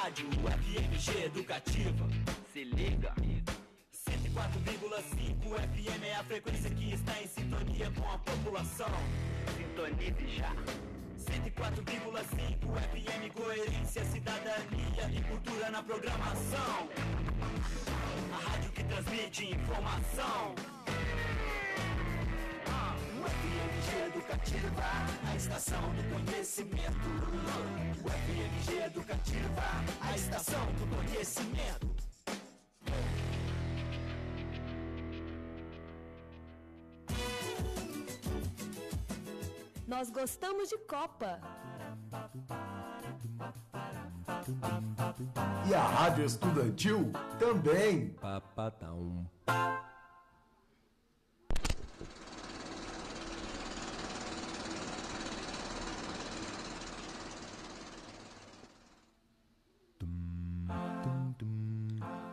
rádio FMG Educativa. Se liga. 104,5 FM é a frequência que está em sintonia com a população. Sintonize já. 104,5 FM, coerência, cidadania e cultura na programação. A rádio que transmite informação. O FMG Educativa, a estação do conhecimento. O FMG Educativa, a estação do conhecimento. Nós gostamos de Copa. E a Rádio Estudantil também. Papadão.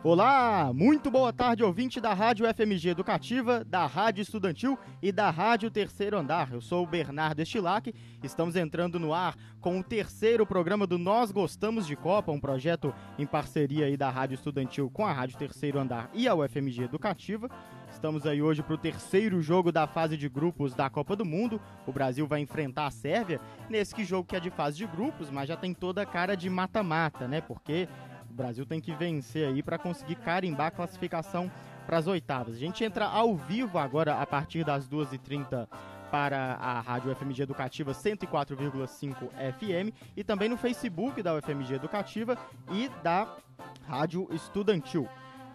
Olá, muito boa tarde, ouvinte da Rádio FMG Educativa, da Rádio Estudantil e da Rádio Terceiro Andar. Eu sou o Bernardo Estilac, estamos entrando no ar com o terceiro programa do Nós Gostamos de Copa, um projeto em parceria aí da Rádio Estudantil com a Rádio Terceiro Andar e a UFMG Educativa. Estamos aí hoje para o terceiro jogo da fase de grupos da Copa do Mundo. O Brasil vai enfrentar a Sérvia nesse jogo que é de fase de grupos, mas já tem toda a cara de mata-mata, né? Porque o Brasil tem que vencer aí para conseguir carimbar a classificação para as oitavas. A gente entra ao vivo agora a partir das 2h30 para a Rádio FMG Educativa 104,5 FM e também no Facebook da UFMG Educativa e da Rádio Estudantil.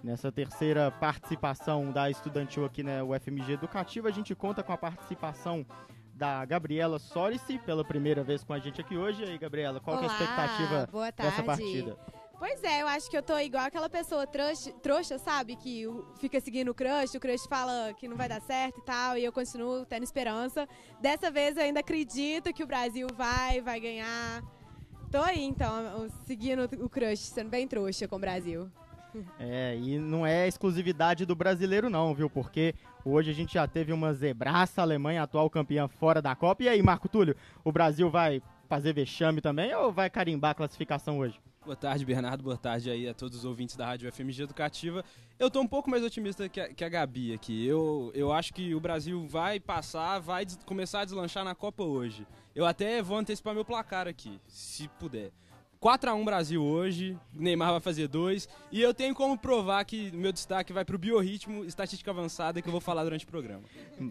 Nessa terceira participação da Estudantil aqui na UFMG Educativa, a gente conta com a participação da Gabriela Sorici, pela primeira vez com a gente aqui hoje. E aí, Gabriela, qual que é a expectativa dessa partida? Pois é, eu acho que eu tô igual aquela pessoa trouxa, sabe? Que fica seguindo o crush fala que não vai dar certo e tal, e eu continuo tendo esperança. Dessa vez eu ainda acredito que o Brasil vai ganhar. Tô aí, então, seguindo o crush, sendo bem trouxa com o Brasil. É, e não é exclusividade do brasileiro não, viu? Porque hoje a gente já teve uma zebraça, a Alemanha, atual campeã fora da Copa. E aí, Marco Túlio, o Brasil vai fazer vexame também ou vai carimbar a classificação hoje? Boa tarde, Bernardo. Boa tarde aí a todos os ouvintes da Rádio FMG Educativa. Eu tô um pouco mais otimista que a Gabi aqui. Eu acho que o Brasil vai passar, vai começar a deslanchar na Copa hoje. Eu até vou antecipar meu placar aqui, se puder. 4-1 Brasil hoje, Neymar vai fazer 2, e eu tenho como provar que meu destaque vai pro biorritmo, estatística avançada, que eu vou falar durante o programa.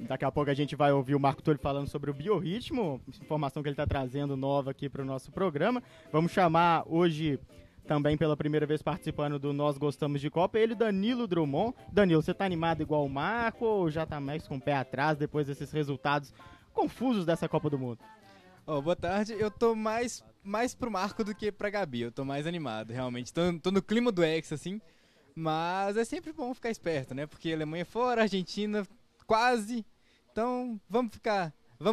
Daqui a pouco a gente vai ouvir o Marco Túlio falando sobre o biorritmo, informação que ele está trazendo nova aqui para o nosso programa. Vamos chamar hoje, também pela primeira vez participando do Nós Gostamos de Copa, ele, Danilo Drummond. Danilo, você tá animado igual o Marco ou já tá mais com o pé atrás depois desses resultados confusos dessa Copa do Mundo? Boa tarde, eu tô mais pro Marco do que pra Gabi, eu tô mais animado, realmente, tô no clima do Hexa, assim, mas é sempre bom ficar esperto, né, porque a Alemanha fora, a Argentina quase, então vamos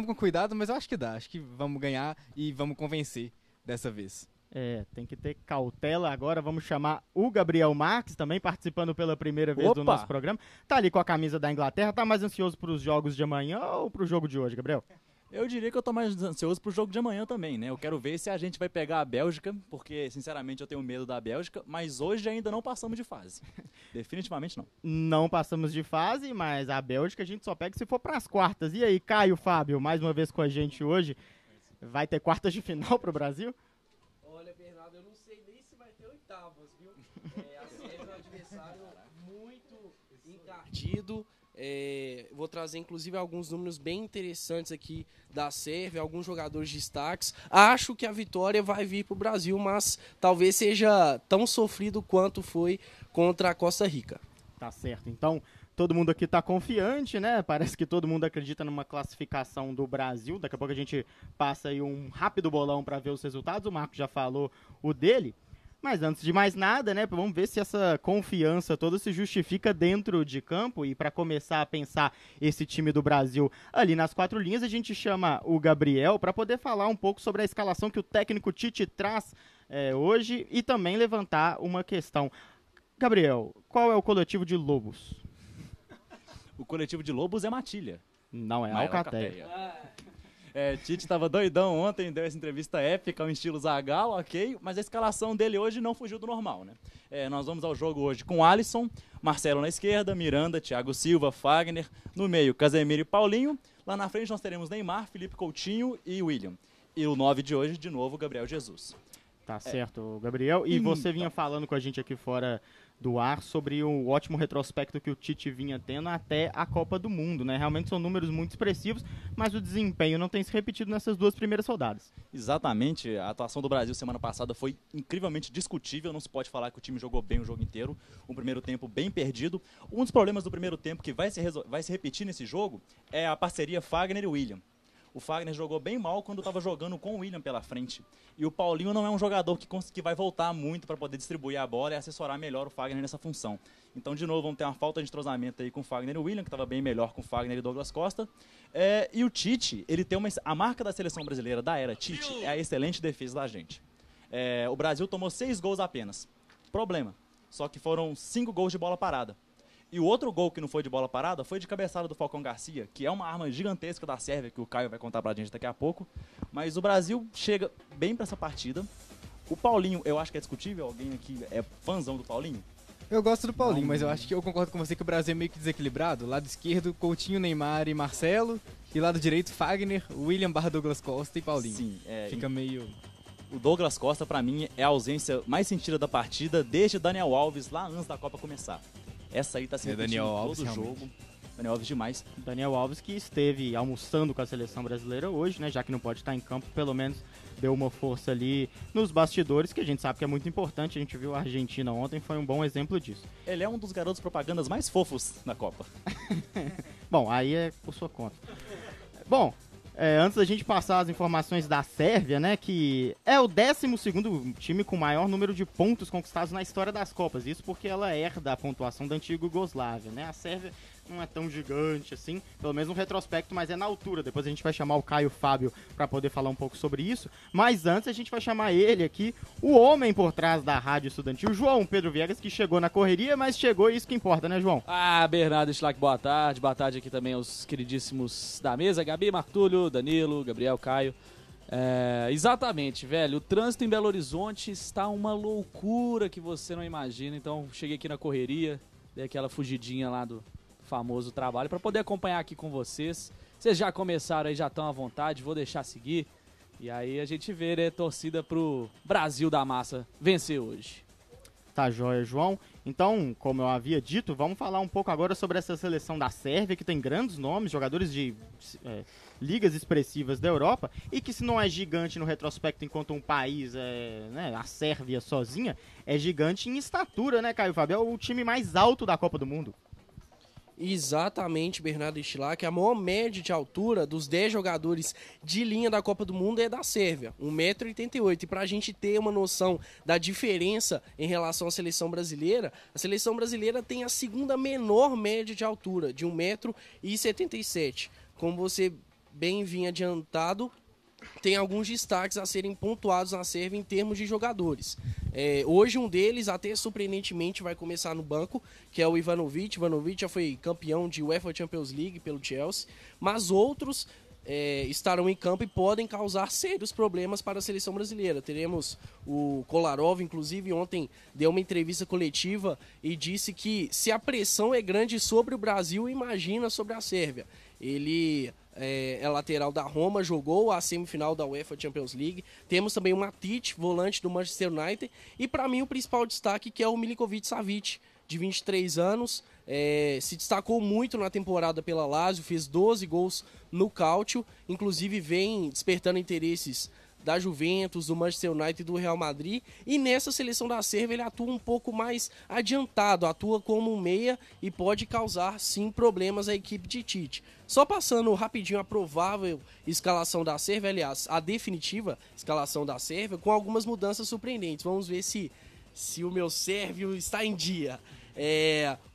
com cuidado, mas eu acho que vamos ganhar e vamos convencer dessa vez. É, tem que ter cautela agora, vamos chamar o Gabriel Marques, também participando pela primeira vez do nosso programa, tá ali com a camisa da Inglaterra, tá mais ansioso pros jogos de amanhã ou pro jogo de hoje, Gabriel? Eu diria que eu tô mais ansioso pro jogo de amanhã também, né? Eu quero ver se a gente vai pegar a Bélgica, porque, sinceramente, eu tenho medo da Bélgica, mas hoje ainda não passamos de fase. Definitivamente não. Não passamos de fase, mas a Bélgica a gente só pega se for pras quartas. E aí, Caio Fábio, mais uma vez com a gente hoje, vai ter quartas de final pro Brasil? Olha, Bernardo, eu não sei nem se vai ter oitavas, viu? A Sérvia é um adversário muito encardido. Vou trazer inclusive alguns números bem interessantes aqui da Sérvia, alguns jogadores destaques. Acho que a vitória vai vir para o Brasil, mas talvez seja tão sofrido quanto foi contra a Costa Rica. Tá certo, então todo mundo aqui tá confiante, né? Parece que todo mundo acredita numa classificação do Brasil. Daqui a pouco a gente passa aí um rápido bolão para ver os resultados. O Marco já falou o dele. Mas antes de mais nada, né, vamos ver se essa confiança toda se justifica dentro de campo. E para começar a pensar esse time do Brasil ali nas quatro linhas, a gente chama o Gabriel para poder falar um pouco sobre a escalação que o técnico Tite traz hoje e também levantar uma questão. Gabriel, qual é o coletivo de Lobos? O coletivo de Lobos é Matilha. Não, é Alcateia. Tite tava doidão ontem, deu essa entrevista épica, ao estilo Zagallo, ok, mas a escalação dele hoje não fugiu do normal, né? Nós vamos ao jogo hoje com Alisson, Marcelo na esquerda, Miranda, Thiago Silva, Fagner, no meio Casemiro e Paulinho, lá na frente nós teremos Neymar, Felipe Coutinho e William. E o 9 de hoje, de novo, Gabriel Jesus. Tá certo, Gabriel. E você vinha falando com a gente aqui fora do ar sobre o ótimo retrospecto que o Tite vinha tendo até a Copa do Mundo, né? Realmente são números muito expressivos, mas o desempenho não tem se repetido nessas duas primeiras rodadas. Exatamente, a atuação do Brasil semana passada foi incrivelmente discutível, não se pode falar que o time jogou bem o jogo inteiro, um primeiro tempo bem perdido. Um dos problemas do primeiro tempo que vai se repetir nesse jogo é a parceria Fagner e William. O Fagner jogou bem mal quando estava jogando com o William pela frente. E o Paulinho não é um jogador que vai voltar muito para poder distribuir a bola e assessorar melhor o Fagner nessa função. Então, de novo, vamos ter uma falta de entrosamento aí com o Fagner e o William, que estava bem melhor com o Fagner e Douglas Costa. E o Tite, ele tem a marca da seleção brasileira da era Tite é a excelente defesa da gente. O Brasil tomou 6 gols apenas. Problema. Só que foram 5 gols de bola parada. E o outro gol que não foi de bola parada foi de cabeçada do Falcão Garcia, que é uma arma gigantesca da Sérvia, que o Caio vai contar pra gente daqui a pouco. Mas o Brasil chega bem pra essa partida. O Paulinho, eu acho que é discutível, alguém aqui é fãzão do Paulinho? Eu gosto do Paulinho, mas eu acho que eu concordo com você que o Brasil é meio que desequilibrado. Lado esquerdo, Coutinho, Neymar e Marcelo. E lado direito, Fagner, William / Douglas Costa e Paulinho. Sim, fica meio... O Douglas Costa, pra mim, é a ausência mais sentida da partida desde Daniel Alves, lá antes da Copa começar. Essa aí tá se repetindo todo o jogo. Daniel Alves demais. Daniel Alves que esteve almoçando com a seleção brasileira hoje, né? Já que não pode estar em campo, pelo menos deu uma força ali nos bastidores, que a gente sabe que é muito importante. A gente viu a Argentina ontem, foi um bom exemplo disso. Ele é um dos garotos propagandas mais fofos na Copa. Bom, aí é por sua conta. Bom, antes da gente passar as informações da Sérvia, né, que é o 12º time com maior número de pontos conquistados na história das Copas. Isso porque ela herda a pontuação da antiga Iugoslávia, né? A Sérvia não é tão gigante assim, pelo menos no retrospecto, mas é na altura. Depois a gente vai chamar o Caio Fábio para poder falar um pouco sobre isso. Mas antes a gente vai chamar ele aqui, o homem por trás da Rádio Estudantil, João Pedro Viegas, que chegou na correria, mas chegou, isso que importa, né, João? Bernardo Schlack, boa tarde. Boa tarde aqui também aos queridíssimos da mesa, Gabi, Marco Túlio, Danilo, Gabriel, Caio. Exatamente, velho, o trânsito em Belo Horizonte está uma loucura que você não imagina. Então cheguei aqui na correria, dei aquela fugidinha lá do famoso trabalho para poder acompanhar aqui com vocês. Vocês já começaram aí, já estão à vontade, vou deixar seguir. E aí a gente vê, né, torcida pro Brasil da massa vencer hoje. Tá joia, João. Então, como eu havia dito, vamos falar um pouco agora sobre essa seleção da Sérvia, que tem grandes nomes, jogadores de ligas expressivas da Europa, e que se não é gigante no retrospecto enquanto um país, né, a Sérvia sozinha, é gigante em estatura, né, Caio Fábio? É o time mais alto da Copa do Mundo. Exatamente, Bernardo Schlack. A maior média de altura dos 10 jogadores de linha da Copa do Mundo é da Sérvia, 1,88 m. E para a gente ter uma noção da diferença em relação à seleção brasileira, a seleção brasileira tem a segunda menor média de altura, de 1,77 m. Como você bem vinha adiantado, tem alguns destaques a serem pontuados na Sérvia em termos de jogadores. Hoje um deles, até surpreendentemente, vai começar no banco, que é o Ivanovic. Ivanovic já foi campeão de UEFA Champions League pelo Chelsea, mas outros estarão em campo e podem causar sérios problemas para a seleção brasileira. Teremos o Kolarov, inclusive, ontem deu uma entrevista coletiva e disse que se a pressão é grande sobre o Brasil, imagina sobre a Sérvia. Ele é lateral da Roma, jogou a semifinal da UEFA Champions League. Temos também o Matic, volante do Manchester United. E para mim o principal destaque, que é o Milinkovic Savic, de 23 anos. Se destacou muito na temporada pela Lazio, fez 12 gols no Calcio. Inclusive vem despertando interesses da Juventus, do Manchester United e do Real Madrid. E nessa seleção da Sérvia ele atua um pouco mais adiantado, atua como um meia e pode causar sim problemas à equipe de Tite. Só passando rapidinho a provável escalação da Sérvia, aliás, a definitiva escalação da Sérvia, com algumas mudanças surpreendentes. Vamos ver se o meu sérvio está em dia.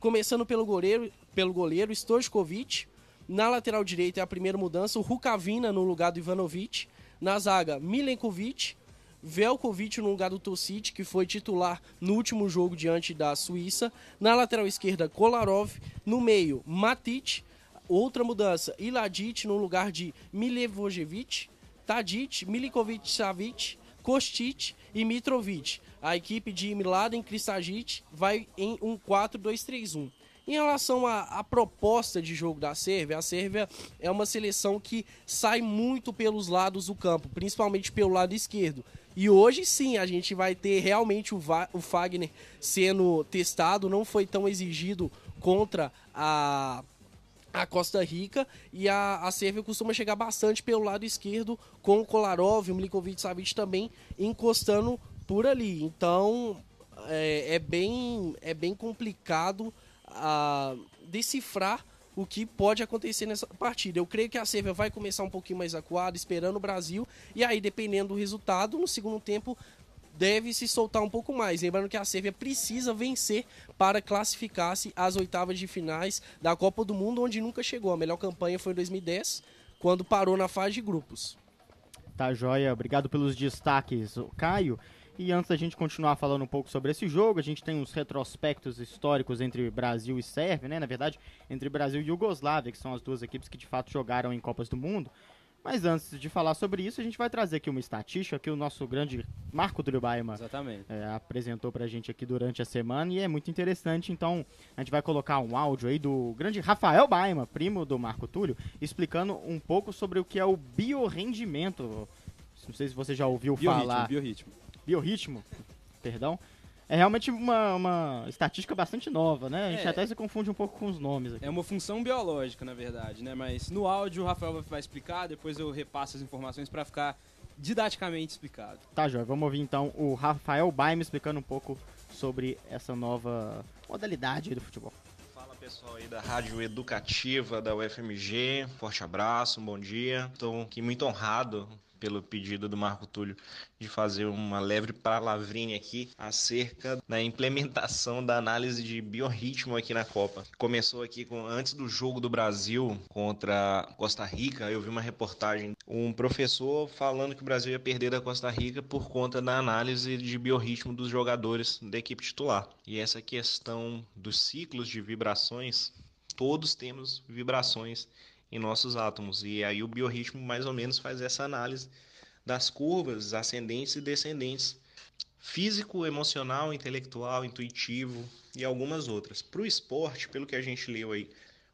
Começando pelo goleiro Stojkovic. Na lateral direita é a primeira mudança, o Rukavina no lugar do Ivanovic. Na zaga, Milenkovic, Velkovic no lugar do Tosic, que foi titular no último jogo diante da Suíça. Na lateral esquerda, Kolarov. No meio, Matic. outra mudança, Iladic no lugar de Milivojevic, Tadic, Milikovic-Savic, Kostic e Mitrovic. A equipe de Mladen Kristajic vai em um 4-2-3-1. Em relação à proposta de jogo da Sérvia, a Sérvia é uma seleção que sai muito pelos lados do campo, principalmente pelo lado esquerdo. E hoje sim, a gente vai ter realmente o Fagner sendo testado, não foi tão exigido contra a Costa Rica, e a Sérvia costuma chegar bastante pelo lado esquerdo, com o Kolarov e o Milikovic-Savic também encostando por ali. Então é bem complicado decifrar o que pode acontecer nessa partida. Eu creio que a Sérvia vai começar um pouquinho mais acuada, esperando o Brasil, e aí, dependendo do resultado, no segundo tempo deve se soltar um pouco mais. Lembrando que a Sérvia precisa vencer para classificar-se às oitavas de finais da Copa do Mundo, onde nunca chegou. A melhor campanha foi em 2010, quando parou na fase de grupos. Tá, joia. Obrigado pelos destaques, Caio. E antes da gente continuar falando um pouco sobre esse jogo, a gente tem uns retrospectos históricos entre Brasil e Sérvia, né? Na verdade, entre Brasil e Iugoslávia, que são as duas equipes que de fato jogaram em Copas do Mundo. Mas antes de falar sobre isso, a gente vai trazer aqui uma estatística que o nosso grande Marco Túlio Baima apresentou pra gente aqui durante a semana, e é muito interessante. Então a gente vai colocar um áudio aí do grande Rafael Baima, primo do Marco Túlio, explicando um pouco sobre o que é o biorrendimento. Não sei se você já ouviu falar. Biorritmo, perdão. É realmente uma estatística bastante nova, né? A gente até se confunde um pouco com os nomes aqui. É uma função biológica, na verdade, né? Mas no áudio o Rafael vai explicar, depois eu repasso as informações para ficar didaticamente explicado. Tá, Jorge, vamos ouvir então o Rafael Baima explicando um pouco sobre essa nova modalidade aí do futebol. Fala pessoal aí da Rádio Educativa da UFMG, forte abraço, um bom dia. Estou aqui muito honrado pelo pedido do Marco Túlio de fazer uma leve palavrinha aqui acerca da implementação da análise de biorritmo aqui na Copa. Começou aqui antes do jogo do Brasil contra Costa Rica, eu vi uma reportagem, um professor falando que o Brasil ia perder da Costa Rica por conta da análise de biorritmo dos jogadores da equipe titular. E essa questão dos ciclos de vibrações, todos temos vibrações em nossos átomos, e aí o biorritmo mais ou menos faz essa análise das curvas ascendentes e descendentes, físico, emocional, intelectual, intuitivo e algumas outras. Para o esporte, pelo que a gente leu aí,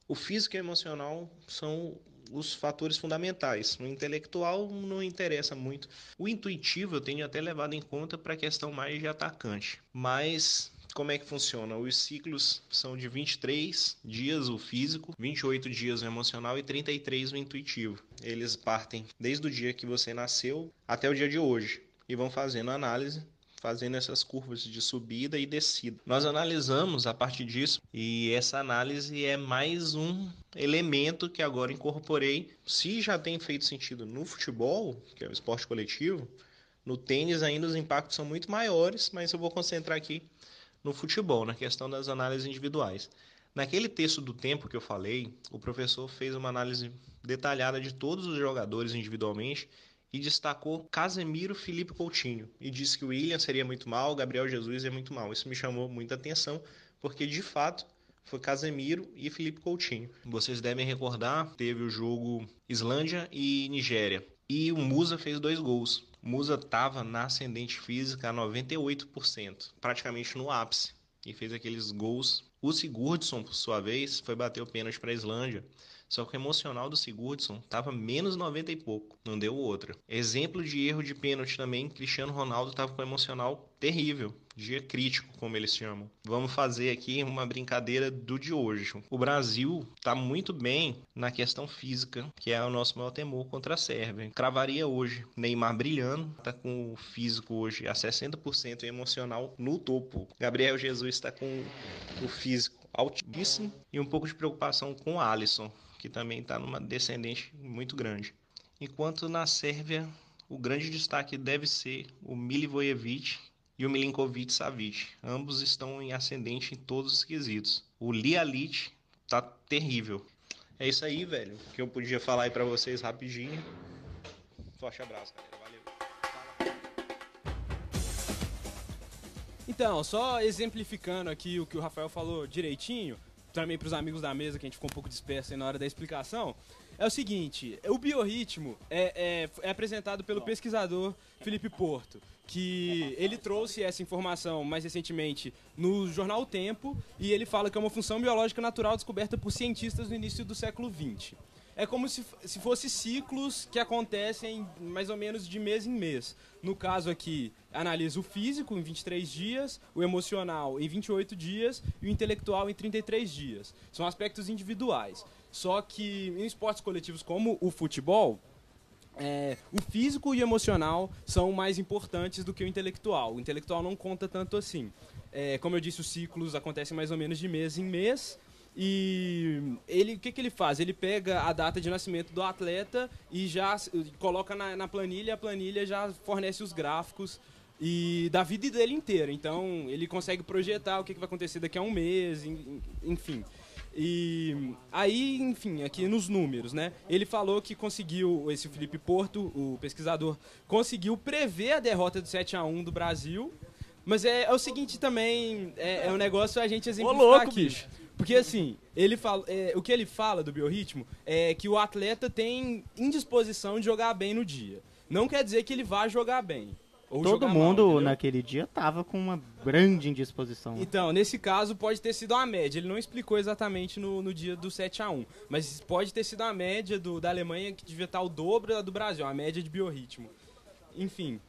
o físico e o emocional são os fatores fundamentais. O intelectual não interessa muito. O intuitivo eu tenho até levado em conta para a questão mais de atacante, mas como é que funciona? Os ciclos são de 23 dias o físico, 28 dias o emocional e 33 o intuitivo. Eles partem desde o dia que você nasceu até o dia de hoje e vão fazendo análise, fazendo essas curvas de subida e descida. Nós analisamos a partir disso, e essa análise é mais um elemento que agora incorporei. Se já tem feito sentido no futebol, que é o esporte coletivo, no tênis ainda os impactos são muito maiores, mas eu vou concentrar aqui no futebol, na questão das análises individuais. Naquele texto do tempo que eu falei, o professor fez uma análise detalhada de todos os jogadores individualmente e destacou Casemiro, Felipe Coutinho, e disse que o William seria muito mal, Gabriel Jesus é muito mal. Isso me chamou muita atenção, porque de fato foi Casemiro e Felipe Coutinho. Vocês devem recordar, teve o jogo Islândia e Nigéria, e o Musa fez 2 gols. O Musa estava na ascendente física a 98%, praticamente no ápice, e fez aqueles gols. O Sigurdsson, por sua vez, foi bater o pênalti para a Islândia, só que o emocional do Sigurdsson estava menos 90 e pouco, não deu outra. Exemplo de erro de pênalti também, Cristiano Ronaldo estava com o emocional terrível, dia crítico, como eles chamam. Vamos fazer aqui uma brincadeira do de hoje. O Brasil está muito bem na questão física, que é o nosso maior temor contra a Sérvia. Cravaria hoje, Neymar brilhando, está com o físico hoje a 60% e emocional no topo. Gabriel Jesus está com o físico altíssimo e um pouco de preocupação com o Alisson, que também está numa descendente muito grande. Enquanto na Sérvia, o grande destaque deve ser o Milivojevic e o Milinkovic-Savic. Ambos estão em ascendente em todos os quesitos. O Lialic tá terrível. É isso aí, velho, que eu podia falar aí pra vocês rapidinho. Forte abraço, galera. Valeu. Então, só exemplificando aqui o que o Rafael falou direitinho, também para os amigos da mesa, que a gente ficou um pouco disperso aí na hora da explicação, é o seguinte, o biorritmo é apresentado pelo pesquisador Felipe Porto, que ele trouxe essa informação mais recentemente no jornal O Tempo, e ele fala que é uma função biológica natural descoberta por cientistas no início do século XX. É como se fossem ciclos que acontecem mais ou menos de mês em mês. No caso aqui, analisa o físico em 23 dias, o emocional em 28 dias e o intelectual em 33 dias. São aspectos individuais. Só que em esportes coletivos como o futebol, o físico e o emocional são mais importantes do que o intelectual. O intelectual não conta tanto assim. Como eu disse, os ciclos acontecem mais ou menos de mês em mês. E o que ele faz? Ele pega a data de nascimento do atleta e já coloca na planilha, a planilha já fornece os gráficos da vida dele inteira. Então, ele consegue projetar o que vai acontecer daqui a um mês, enfim. E aí, enfim, aqui nos números, né? Ele falou que conseguiu, esse Felipe Porto, o pesquisador, conseguiu prever a derrota do 7-1 do Brasil. Mas é o seguinte também, é um negócio a gente exemplificar louco, aqui. bicho. Porque assim, o que ele fala do biorritmo é que o atleta tem indisposição de jogar bem no dia. Não quer dizer que ele vá jogar bem. Ou Todo jogar mundo mal, naquele dia tava com uma grande indisposição. Então, nesse caso, pode ter sido uma média. Ele não explicou exatamente no dia do 7-1. Mas pode ter sido a média da Alemanha, que devia estar o dobro da do Brasil. A média de biorritmo. Enfim,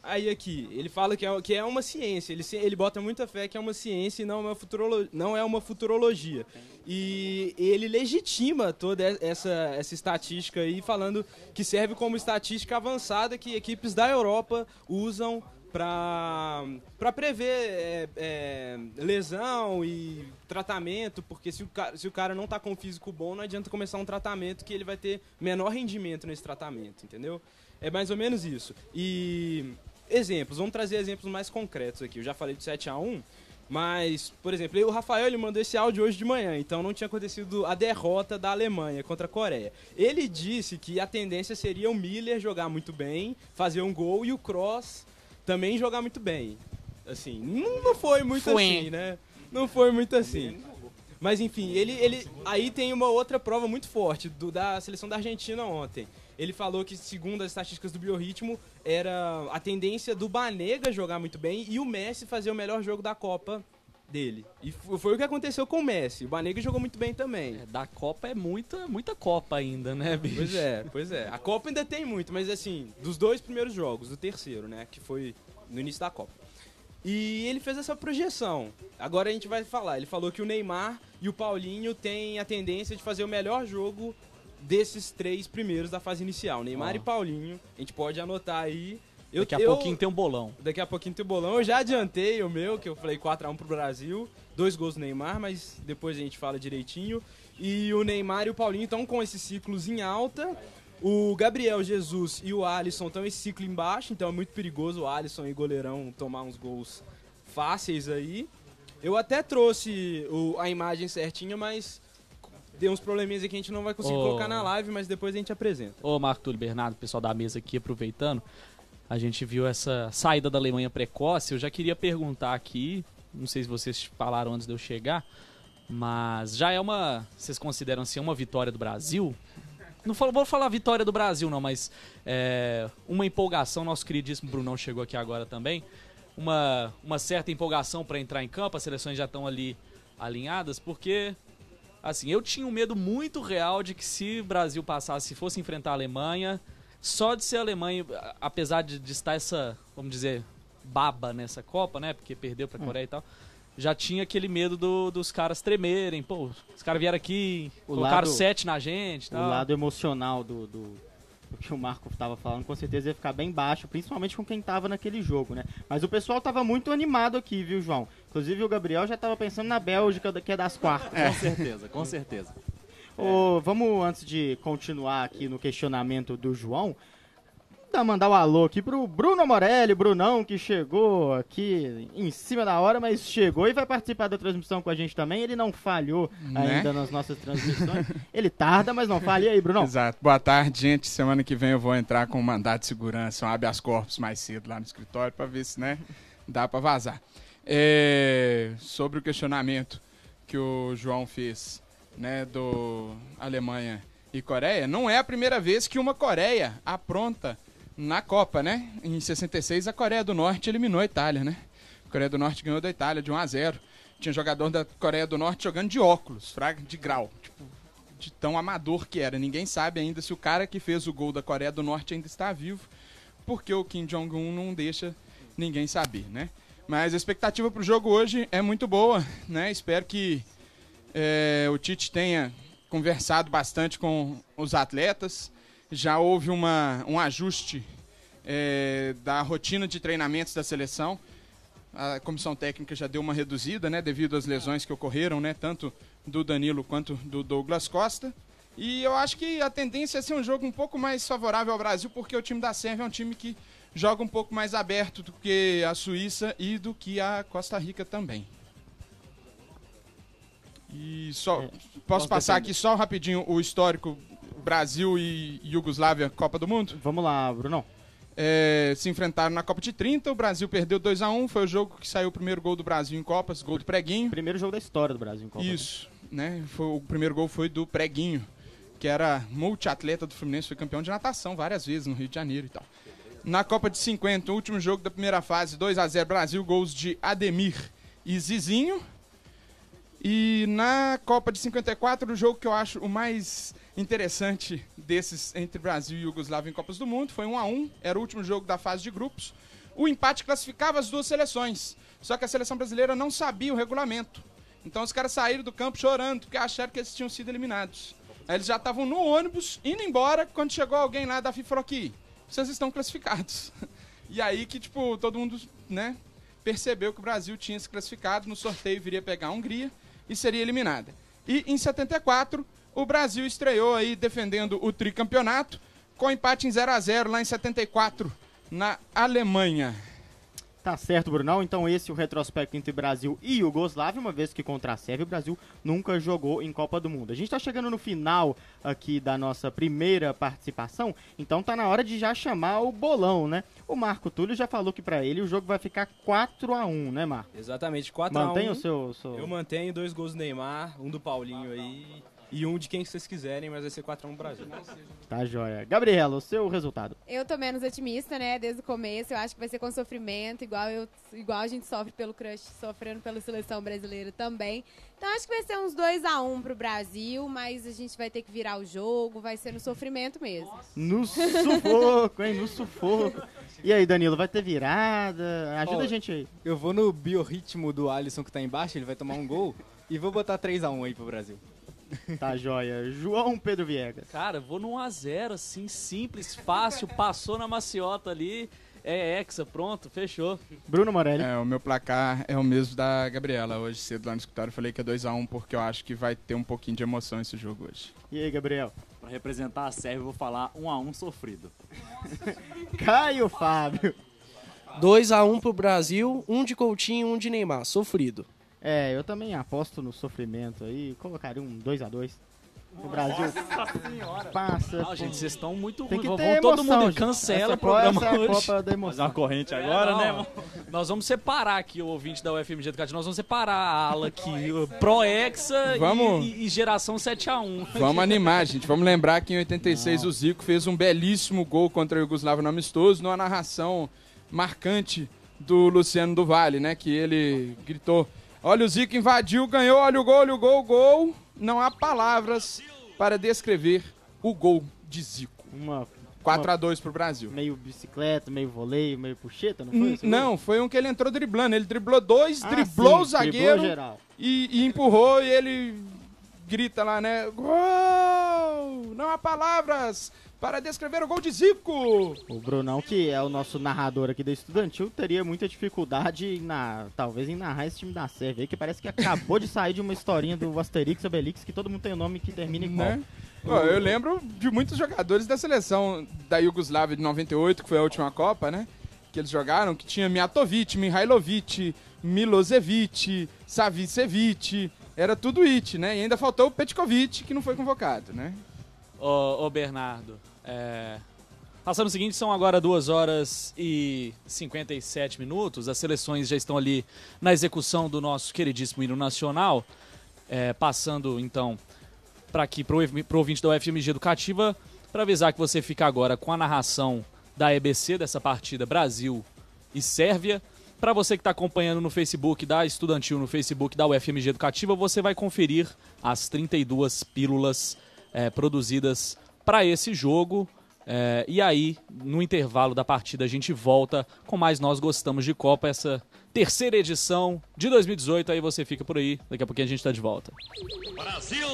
aí aqui, ele fala que é uma ciência, ele bota muita fé que é uma ciência e não é uma futurologia. E ele legitima toda essa estatística aí, falando que serve como estatística avançada que equipes da Europa usam para prever lesão e tratamento, porque se o cara não tá com um físico bom, não adianta começar um tratamento que ele vai ter menor rendimento nesse tratamento, entendeu? É mais ou menos isso. E exemplos, vamos trazer exemplos mais concretos aqui. Eu já falei do 7-1, mas, por exemplo, o Rafael ele mandou esse áudio hoje de manhã, então não tinha acontecido a derrota da Alemanha contra a Coreia. Ele disse que a tendência seria o Miller jogar muito bem, fazer um gol, e o Kroos também jogar muito bem. Assim, não foi muito assim, né? Não foi muito assim. Mas enfim, ele aí tem uma outra prova muito forte da seleção da Argentina ontem. Ele falou que, segundo as estatísticas do biorritmo, era a tendência do Banega jogar muito bem e o Messi fazer o melhor jogo da Copa dele. E foi o que aconteceu com o Messi. O Banega jogou muito bem também. Da Copa é muita Copa ainda, né, bicho? Pois é. A Copa ainda tem muito, mas assim, dos 2 primeiros jogos, do terceiro, né, que foi no início da Copa. E ele fez essa projeção. Agora a gente vai falar. Ele falou que o Neymar e o Paulinho têm a tendência de fazer o melhor jogo desses 3 primeiros da fase inicial. Neymar e Paulinho. A gente pode anotar aí. Daqui a pouquinho tem um bolão. Daqui a pouquinho tem um bolão. Eu já adiantei o meu, que eu falei 4-1 pro Brasil. 2 gols do Neymar, mas depois a gente fala direitinho. E o Neymar e o Paulinho estão com esses ciclos em alta. O Gabriel Jesus e o Alisson estão esse ciclo embaixo, então é muito perigoso o Alisson e o goleirão tomar uns gols fáceis aí. Eu até trouxe a imagem certinha, mas deu uns probleminhas aqui que a gente não vai conseguir colocar na live, mas depois a gente apresenta. Ô, Marco Túlio Bernardo, pessoal da mesa aqui, aproveitando, a gente viu essa saída da Alemanha precoce. Eu já queria perguntar aqui, não sei se vocês falaram antes de eu chegar, mas já vocês consideram assim uma vitória do Brasil? Não vou falar vitória do Brasil não, mas uma empolgação. Nosso queridíssimo Brunão chegou aqui agora também. Uma certa empolgação para entrar em campo. As seleções já estão ali alinhadas, porque assim, eu tinha um medo muito real de que se o Brasil passasse, se fosse enfrentar a Alemanha, só de ser a Alemanha, apesar de estar essa, vamos dizer, baba nessa Copa, né, porque perdeu para a Coreia e tal, já tinha aquele medo dos caras tremerem. Pô, os caras vieram aqui, colocaram 7 na gente. Tal. O lado emocional do que o Marco estava falando, com certeza ia ficar bem baixo, principalmente com quem estava naquele jogo, né? Mas o pessoal estava muito animado aqui, viu, João? Inclusive o Gabriel já estava pensando na Bélgica, que é das quartas. Com certeza. Vamos, antes de continuar aqui no questionamento do João, mandar um alô aqui pro Bruno Morelli, Brunão, que chegou aqui em cima da hora, mas chegou e vai participar da transmissão com a gente também. Ele não falhou ainda nas nossas transmissões. Ele tarda, mas não falha. E aí, Brunão? Exato. Boa tarde, gente. Semana que vem eu vou entrar com um mandato de segurança, um habeas corpus mais cedo lá no escritório, para ver se dá para vazar. Sobre o questionamento que o João fez, né, do Alemanha e Coreia, não é a primeira vez que uma Coreia apronta na Copa, né? Em 66 a Coreia do Norte eliminou a Itália, né? A Coreia do Norte ganhou da Itália de 1-0. Tinha jogador da Coreia do Norte jogando de óculos, fraga, de grau, tipo, de tão amador que era. Ninguém sabe ainda se o cara que fez o gol da Coreia do Norte ainda está vivo, porque o Kim Jong-un não deixa ninguém saber, né? Mas a expectativa para o jogo hoje é muito boa, né? Espero que o Tite tenha conversado bastante com os atletas. Já houve um ajuste da rotina de treinamentos da seleção. A comissão técnica já deu uma reduzida, né, devido às lesões que ocorreram, né, tanto do Danilo quanto do Douglas Costa. E eu acho que a tendência é ser um jogo um pouco mais favorável ao Brasil, porque o time da Sérvia é um time que joga um pouco mais aberto do que a Suíça e do que a Costa Rica também. E posso passar aqui só rapidinho o histórico Brasil e Iugoslávia Copa do Mundo? Vamos lá, Brunão. Se enfrentaram na Copa de 30, o Brasil perdeu 2-1, foi o jogo que saiu o primeiro gol do Brasil em Copas, gol do Preguinho. Primeiro jogo da história do Brasil em Copas. Isso, né? O primeiro gol foi do Preguinho, que era multiatleta do Fluminense, foi campeão de natação várias vezes no Rio de Janeiro e tal. Na Copa de 50, o último jogo da primeira fase, 2-0 Brasil, gols de Ademir e Zizinho. E na Copa de 54, o jogo que eu acho o mais interessante desses entre Brasil e Iugoslávia em Copas do Mundo foi 1-1, era o último jogo da fase de grupos. O empate classificava as duas seleções, só que a seleção brasileira não sabia o regulamento. Então os caras saíram do campo chorando, porque acharam que eles tinham sido eliminados. Aí eles já estavam no ônibus, indo embora, quando chegou alguém lá da FIFA falou aqui, vocês estão classificados. E aí que, tipo, todo mundo, né, percebeu que o Brasil tinha se classificado, no sorteio viria pegar a Hungria e seria eliminada. E em 74, o Brasil estreou aí defendendo o tricampeonato, com empate em 0-0 lá em 74, na Alemanha. Tá certo, Brunão. Então esse é o retrospecto entre Brasil e Iugoslávia, uma vez que contra a Sérvia o Brasil nunca jogou em Copa do Mundo. A gente tá chegando no final aqui da nossa primeira participação, então tá na hora de já chamar o bolão, né? O Marco Túlio já falou que pra ele o jogo vai ficar 4-1, né, Marco? Exatamente, 4-1. Mantém o seu... Eu mantenho 2 gols do Neymar, um do Paulinho aí e um de quem vocês quiserem, mas vai ser 4-1 Brasil. Tá joia. Gabriela, o seu resultado? Eu tô menos otimista, né, desde o começo. Eu acho que vai ser com sofrimento, igual a gente sofre pelo crush, sofrendo pela seleção brasileira também. Então acho que vai ser uns 2-1 pro Brasil, mas a gente vai ter que virar o jogo, vai ser no sofrimento mesmo. No sufoco, hein? No sufoco. E aí, Danilo, vai ter virada? Ajuda a gente aí. Eu vou no biorritmo do Alisson que tá embaixo, ele vai tomar um gol, e vou botar 3-1 aí pro Brasil. Tá joia. João Pedro Viegas. Cara, vou no 1-0, assim, simples, fácil, passou na maciota ali, é hexa, pronto, fechou. Bruno Morelli. O meu placar é o mesmo da Gabriela. Hoje cedo lá no escritório eu falei que é 2-1, porque eu acho que vai ter um pouquinho de emoção esse jogo hoje. E aí, Gabriel? Pra representar a Sérvia, eu vou falar 1-1 sofrido. Caio Fábio. 2-1 pro Brasil, um de Coutinho e um de Neymar, sofrido. Eu também aposto no sofrimento aí, colocaria um 2-2. O Brasil passa. Não, gente, vocês estão muito Tem ruins. que Vamos ter todo emoção, mundo gente. cancela Essa o programa é a hoje. Copa da emoção. Fazer uma corrente agora, né, irmão? Nós vamos separar aqui o ouvinte da UFMG Educativa. Nós vamos separar a ala aqui, Pro-Hexa e Geração 7-1. Vamos animar, gente. Vamos lembrar que em 86 o Zico fez um belíssimo gol contra a Iugoslávia no amistoso, numa narração marcante do Luciano do Vale, né? Que ele gritou: olha, o Zico invadiu, ganhou, olha o gol, gol. Não há palavras para descrever o gol de Zico. 4-2 pro Brasil. Meio bicicleta, meio voleio, meio puxeta, não foi? Não, foi um que ele entrou driblando. Ele driblou dois, driblou o zagueiro e empurrou, e ele grita lá, né? Gol! Não há palavras para descrever o gol de Zico. O Brunão, que é o nosso narrador aqui da Estudantil, teria muita dificuldade talvez em narrar esse time da Sérvia, que parece que acabou de sair de uma historinha do Asterix e Obelix, que todo mundo tem o nome que termina em né? Eu lembro de muitos jogadores da seleção da Iugoslávia de 98, que foi a última Copa, né? Que eles jogaram, que tinha Mijatovic, Mihailovic, Milosevic, Savicevic, era tudo it, né? E ainda faltou o Petkovic, que não foi convocado, né? Ô Bernardo, passando o seguinte, são agora 2h57. As seleções já estão ali na execução do nosso queridíssimo hino nacional. Passando, então, para aqui, pro ouvinte da UFMG Educativa, para avisar que você fica agora com a narração da EBC, dessa partida Brasil e Sérvia. Para você que está acompanhando no Facebook da Estudantil, no Facebook da UFMG Educativa, você vai conferir as 32 pílulas produzidas para esse jogo. E aí, no intervalo da partida, a gente volta com mais Nós Gostamos de Copa, essa terceira edição de 2018. Aí você fica por aí, daqui a pouquinho a gente está de volta. Brasil!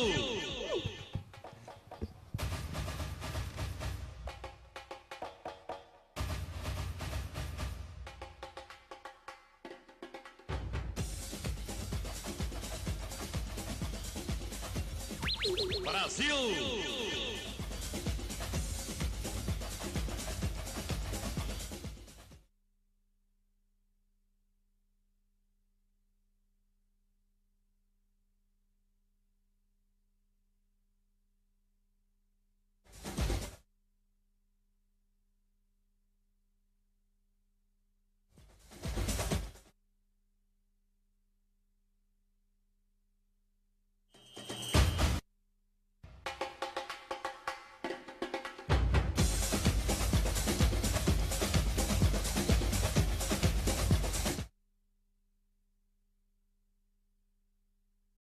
Brasil!